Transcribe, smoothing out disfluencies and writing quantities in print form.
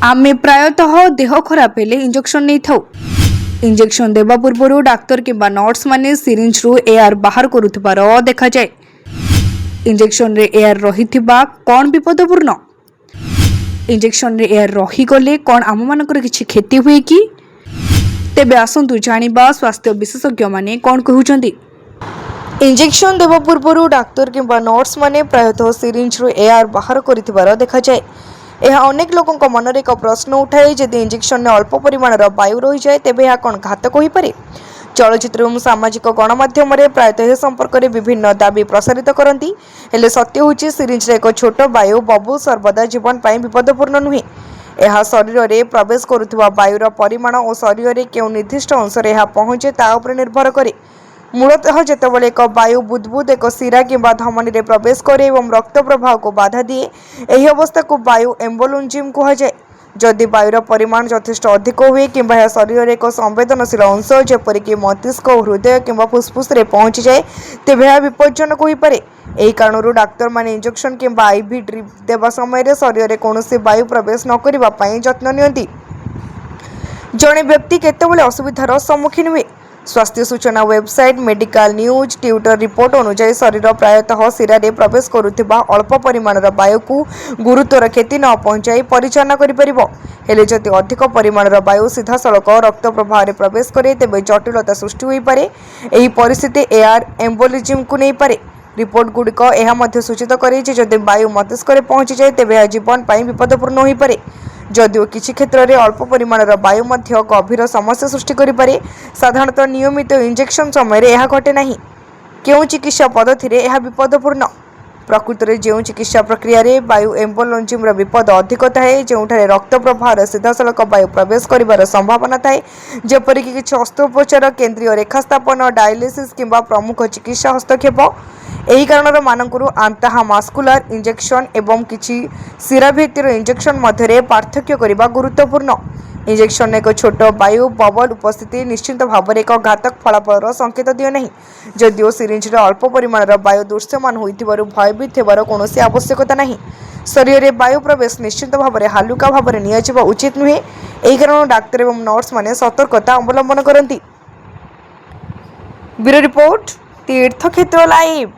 आमे प्रायतः देह खराब हेले इंजेक्शन नहीं थाउ। इंजेक्शन देवा पूर्व डाक्तर किंबा नर्स माने सिरिंज रु एयर बाहर करुथिबार देखा जाए। इंजेक्शन रे एयर रहिथिबा कोन विपदपूर्ण? इंजेक्शन रे एयर रहीगले कोन आम मानकर किछि क्षति हुए कि? तेबे आसंतु जानिबा स्वास्थ्य विशेषज्ञ माने कोन कहउचंदी। इंजेक्शन देवा पूर्व डाक्तर किंबा नर्स माने प्रायतः सिरिंज रु एयर बाहर करिथिबार देखा जाए। यह अनेक लोकों मन एक प्रश्न उठाए जदि इंजेक्शन में अल्प परिमाण वायु रही जाए तेबे यह कौन घातक हो पारे। चलचित्र और सामाजिक गणमाध्यम संपर्क में संपर्क में विभिन्न दाबी प्रसारित करती हेले सत्य होची सिरिंज एक छोट वायु बबुल सर्वदा जीवन पाई विपदपूर्ण नुहे। यह शरीर में प्रवेश करुवा वायुर परिमाण और शरीर में क्यों निर्दिष्ट अंश पहुंचे ता उपर निर्भर करे। मूलतः जितेबाला एक वायु बुदबुद एक शिरा किंबा धमनी में प्रवेश करे और रक्त प्रवाह को बाधा दिए यही अवस्था को वायु एम्बोलुंजिम कहुए। जदि वायुर परिमाण यथेष्ट अधिक हुए किंबा यह शरीर एक संवेदनशील अंश जेपरिक मस्तिष्क हृदय किंबा फुस्फुस रे पहुंची जाए तेबे यह विपज्जनक हो पारे। यही कारण डाक्तर माने इंजेक्शन किंबा आईवी ड्रिप देवा समय शरीर में कौन वायु प्रवेश न करने यत्न नियंती। जड़े व्यक्ति केतेबेले असुविधार सम्मुखीन हुए। स्वास्थ्य सूचना website medical news Twitter report अनुसार शरीर प्रायतः शिरा रे प्रवेश करुथिबा अल्प परिमाण वायु को गुरुतर क्षति न पहुंचाई परिचालना करें। जदि अधिक परिमाण वायु सीधा सड़क रक्त प्रवाह में प्रवेश करे तेबे जटिलता सृष्टि हो पारे। यही परिस्थिति एयर एम्बोलिज्म को नहीं पारे। रिपोर्ट गुड़िक यह सूचित करे जदि वायु मस्तिष्क में पहुंची जाए तेबे यह जीवन पाई विपदपूर्ण हो पारे। जदिओ किसी क्षेत्र में अल्प परिमाण वायु गभीर समस्या सृष्टि करे। साधारणतः नियमित इंजेक्शन समय यह घटे नहीं। क्यों चिकित्सा पद्धति रे यह विपदपूर्ण? प्रकृत में जो चिकित्सा प्रक्रिया रे वायु एम्बोलुंजिम विपद अधिक थाए जो रक्त प्रवाह सीधा सड़क वायु प्रवेश कर संभावना थाए जेपरिक किसी अस्त्रोपचार केन्द्रीय रेखास्थापन डायलिसिस किंबा प्रमुख चिकित्सा हस्तक्षेप। यही कारण मानकरू आंतः मास्कुलार इंजेक्शन एवं किसी शिराभित्तिर इंजेक्शन मध्य पार्थक्य करने गुरुत्वपूर्ण। इंजेक्शन एक छोट वायु बबल उपस्थिति निश्चित भाव में एक घातक फलाफल संकेत दिए नहीं। जदिओ सिरिंज अल्प परिमाण वायु दृश्यमान होइथिबारु भयभीत हेबार कौन आवश्यकता नहीं। शरीर में वायु प्रवेश निश्चित भाव में हालुका भाव में नियाजिबा उचित नुहे। यही कारण डाक्तर एवं नर्स माने सतर्कता अवलंबन करती। ब्यूरो रिपोर्ट तीर्थक्षेत्र लाइव।